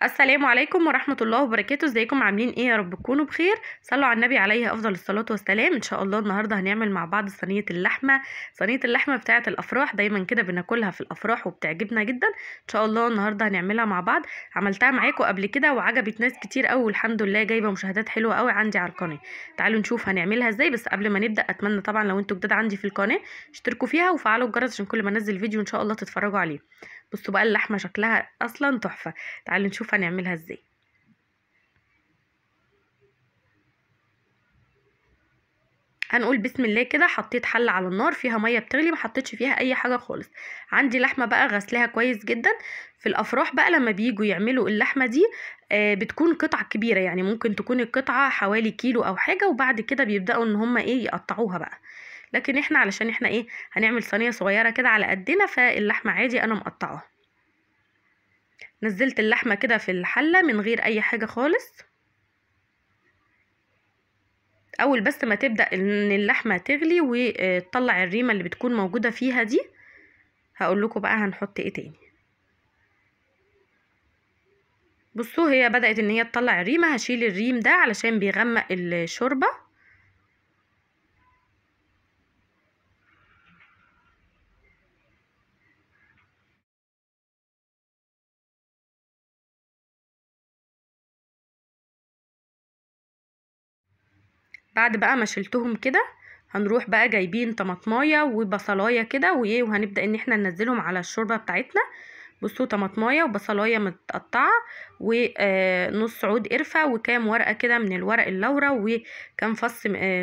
السلام عليكم ورحمة الله وبركاته. ازيكم عاملين ايه؟ يا رب تكونوا بخير. صلوا على النبي عليه افضل الصلاة والسلام. ان شاء الله النهاردة هنعمل مع بعض صينية اللحمة. صينية اللحمة بتاعة الافراح، دايما كده بناكلها في الافراح وبتعجبنا جدا. ان شاء الله النهاردة هنعملها مع بعض. عملتها معاكم قبل كده وعجبت ناس كتير قوي، والحمد لله جايبة مشاهدات حلوة قوي عندي على القناة. تعالوا نشوف هنعملها ازاي. بس قبل ما نبدأ اتمنى طبعا لو انتوا جداد عندي في القناة اشتركوا فيها وفعلوا الجرس عشان كل ما انزل فيديو ان شاء الله تتفرجوا عليه. بصوا بقى اللحمة شكلها اصلا تحفة. تعالوا نشوف هنعملها ازاي. هنقول بسم الله كده. حطيت حله على النار فيها ميه بتغلي، ما حطيتش فيها اي حاجه خالص. عندي لحمه بقى غسلاها كويس جدا. في الافراح بقى لما بييجوا يعملوا اللحمه دي بتكون قطع كبيره، يعني ممكن تكون القطعه حوالي كيلو او حاجه، وبعد كده بيبداوا ان هم ايه يقطعوها بقى. لكن احنا علشان احنا ايه هنعمل صينيه صغيره كده على قدنا، فاللحمه عادي انا مقطعاها. نزلت اللحمه كده في الحله من غير اي حاجه خالص. اول بس ما تبدأ ان اللحمة تغلي وتطلع الريمة اللي بتكون موجودة فيها دي، هقول لكم بقى هنحط ايه تاني. بصوا هي بدأت ان هي تطلع الريمة، هشيل الريم ده علشان بيغمق الشوربة. بعد بقى ما شلتهم كده، هنروح بقى جايبين طماطمايه وبصلايه كده وايه، وهنبدأ ان احنا ننزلهم على الشوربة بتاعتنا. بصوا طماطمايه وبصلايه متقطعه، ونص عود قرفه، وكام ورقه كده من الورق اللورا، وكام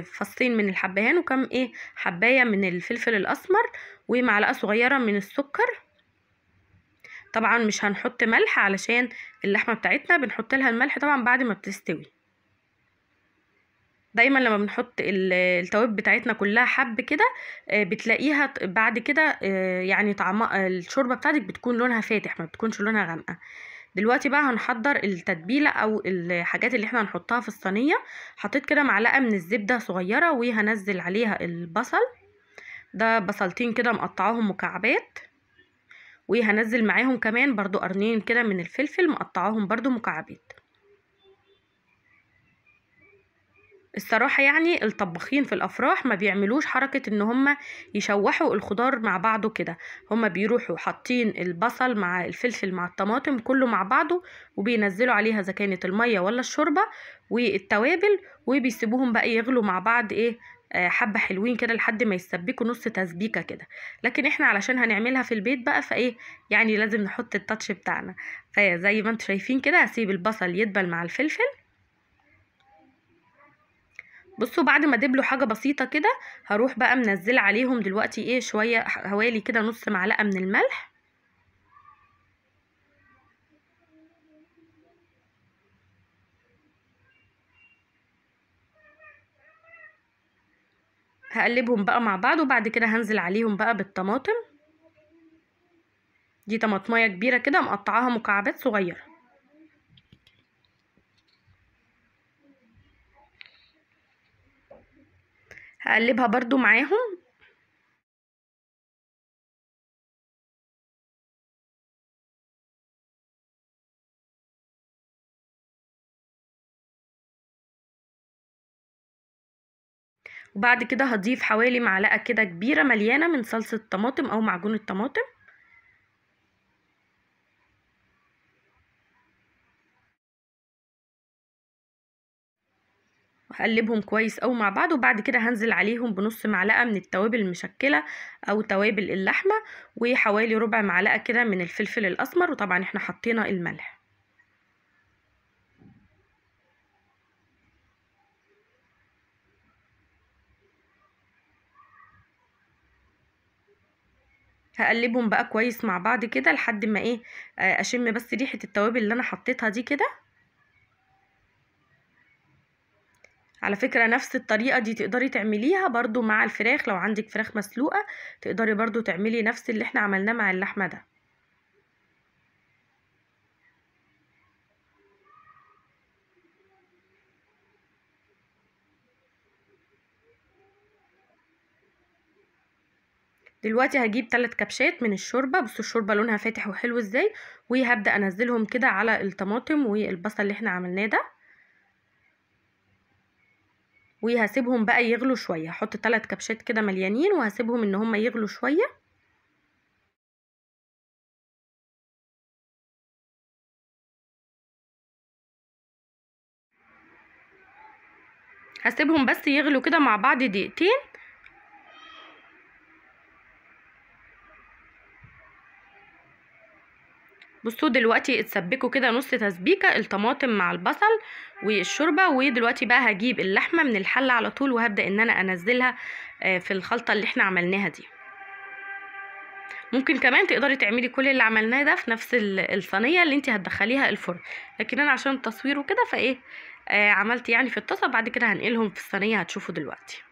فصين من الحبهان، وكام ايه حبايه من الفلفل الاسمر، ومعلقه صغيره من السكر. طبعا مش هنحط ملح علشان اللحمه بتاعتنا بنحط لها الملح طبعا بعد ما بتستوي. دايما لما بنحط التوابل بتاعتنا كلها حب كده بتلاقيها بعد كده يعني طعم الشوربه بتاعتك بتكون لونها فاتح، ما بتكونش لونها غامقه. دلوقتي بقى هنحضر التتبيله او الحاجات اللي احنا هنحطها في الصينيه. حطيت كده معلقه من الزبده صغيره، وهنزل عليها البصل. ده بصلتين كده مقطعاهم مكعبات، وهنزل معاهم كمان برضو قرنين كده من الفلفل مقطعاهم برضو مكعبات. الصراحة يعني الطباخين في الأفراح ما بيعملوش حركة ان هم يشوحوا الخضار مع بعضه كده. هم بيروحوا حاطين البصل مع الفلفل مع الطماطم كله مع بعضه، وبينزلوا عليها اذا كانت المية ولا الشوربة والتوابل، وبيسيبوهم بقى يغلوا مع بعض ايه حبة حلوين كده لحد ما يسبكوا نص تسبيكة كده. لكن احنا علشان هنعملها في البيت بقى فايه يعني لازم نحط التاتش بتاعنا. فزي ما انتم شايفين كده هسيب البصل يدبل مع الفلفل. بصوا بعد ما دبلوا حاجه بسيطه كده، هروح بقى منزله عليهم دلوقتي ايه شويه حوالي كده نص معلقه من الملح. هقلبهم بقى مع بعض، وبعد كده هنزل عليهم بقى بالطماطم. دي طماطمايه كبيره كده مقطعاها مكعبات صغيره. هقلبها برضو معاهم. وبعد كده هضيف حوالي معلقه كده كبيره مليانه من صلصه الطماطم او معجون الطماطم. وهقلبهم كويس قوي مع بعض، وبعد كده هنزل عليهم بنص معلقه من التوابل المشكله او توابل اللحمه، وحوالي ربع معلقه كده من الفلفل الاسمر، وطبعا احنا حطينا الملح. هقلبهم بقى كويس مع بعض كده لحد ما ايه اشم بس ريحة التوابل اللي انا حطيتها دي كده. على فكرة نفس الطريقة دي تقدري تعمليها برضو مع الفراخ، لو عندك فراخ مسلوقة تقدري برضو تعملي نفس اللي احنا عملناه مع اللحمة ده. دلوقتي هجيب 3 كبشات من الشوربه. بصوا الشوربه لونها فاتح وحلو ازاي، وهبدا انزلهم كده على الطماطم والبصل اللي احنا عملناه ده، وهسيبهم بقى يغلوا شويه. هحط 3 كبشات كده مليانين وهسيبهم ان هم يغلوا شويه. هسيبهم بس يغلوا كده مع بعض دقيقتين. بصوا دلوقتي اتسبكوا كده نص تسبيكه الطماطم مع البصل والشوربه، ودلوقتي بقى هجيب اللحمه من الحله على طول وهبدا ان انا انزلها في الخلطه اللي احنا عملناها دي. ممكن كمان تقدري تعملي كل اللي عملناه ده في نفس الصينيه اللي انت هتدخليها الفرن، لكن انا عشان التصوير وكده فايه عملت يعني في الطاسه، بعد كده هنقلهم في الصينيه هتشوفوا دلوقتي.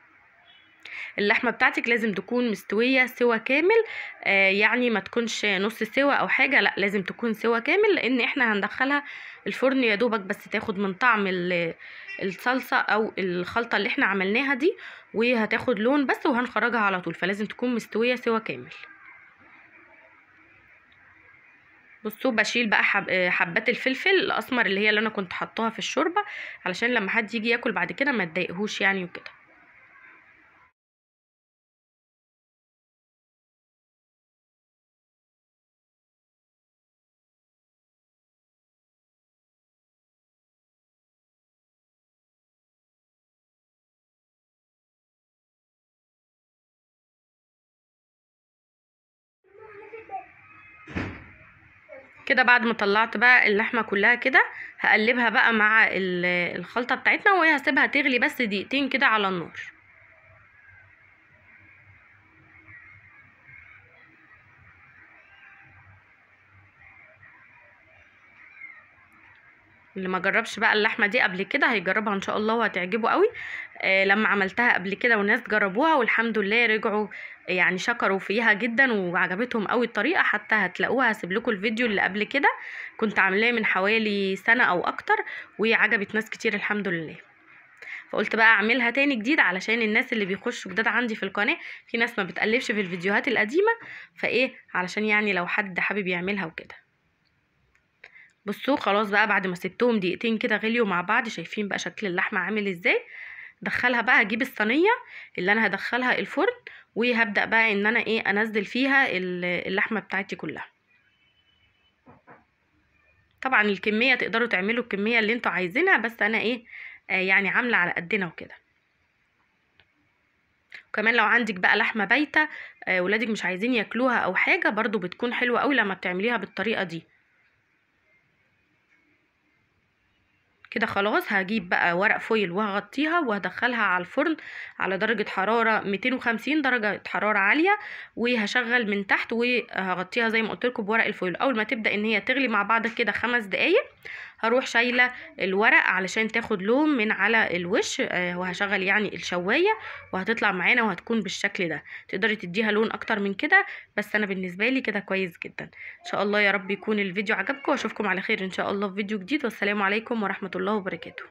اللحمه بتاعتك لازم تكون مستويه سوا كامل، يعني ما تكونش نص سوا او حاجه، لا لازم تكون سوا كامل، لان احنا هندخلها الفرن يا دوبك بس تاخد من طعم الصلصه او الخلطه اللي احنا عملناها دي، وهتاخد لون بس وهنخرجها على طول، فلازم تكون مستويه سوا كامل. بصوا بشيل بقى حبات الفلفل الاسمر اللي هي اللي انا كنت حطاها في الشوربه، علشان لما حد يجي ياكل بعد كده ما تضايقهوش يعني وكده. كده بعد ما طلعت بقى اللحمه كلها كده هقلبها بقى مع الخلطه بتاعتنا، وهسيبها تغلي بس دقيقتين كده على النار. اللي ما جربش بقى اللحمه دي قبل كده هيجربها ان شاء الله وهتعجبه قوي. لما عملتها قبل كده وناس جربوها والحمد لله رجعوا يعني شكروا فيها جدا وعجبتهم قوي الطريقه، حتى هتلاقوها هسيب لكم الفيديو اللي قبل كده كنت عاملاه من حوالي سنه او اكتر، وعجبت ناس كتير الحمد لله. فقلت بقى اعملها تاني جديد علشان الناس اللي بيخشوا جداد عندي في القناه، في ناس ما بتقلبش في الفيديوهات القديمه، فايه علشان يعني لو حد حابب يعملها وكده. بصوا خلاص بقى بعد ما سبتهم دقيقتين كده غليوا مع بعض، شايفين بقى شكل اللحمه عامل ازاي. دخلها بقى، هجيب الصينيه اللي انا هدخلها الفرن، وهبدا بقى ان انا ايه انزل فيها اللحمه بتاعتي كلها. طبعا الكميه تقدروا تعملوا الكميه اللي انتوا عايزينها، بس انا ايه يعني عامله على قدنا وكده. وكمان لو عندك بقى لحمه بايته ولادك مش عايزين ياكلوها او حاجه، برضو بتكون حلوه قوي لما بتعمليها بالطريقه دي. كده خلاص هجيب بقى ورق فويل وهغطيها وهدخلها على الفرن على درجة حرارة 250 درجة حرارة عالية، وهشغل من تحت وهغطيها زي ما قلت لكم بورق الفويل. اول ما تبدأ ان هي تغلي مع بعض كده 5 دقايق هروح شايلة الورق علشان تاخد لون من على الوش، وهشغل يعني الشواية وهتطلع معانا وهتكون بالشكل ده. تقدري تديها لون اكتر من كده، بس انا بالنسبة لي كده كويس جدا. ان شاء الله يا رب يكون الفيديو عجبكم، واشوفكم على خير ان شاء الله في فيديو جديد، والسلام عليكم ورحمة الله وبركاته.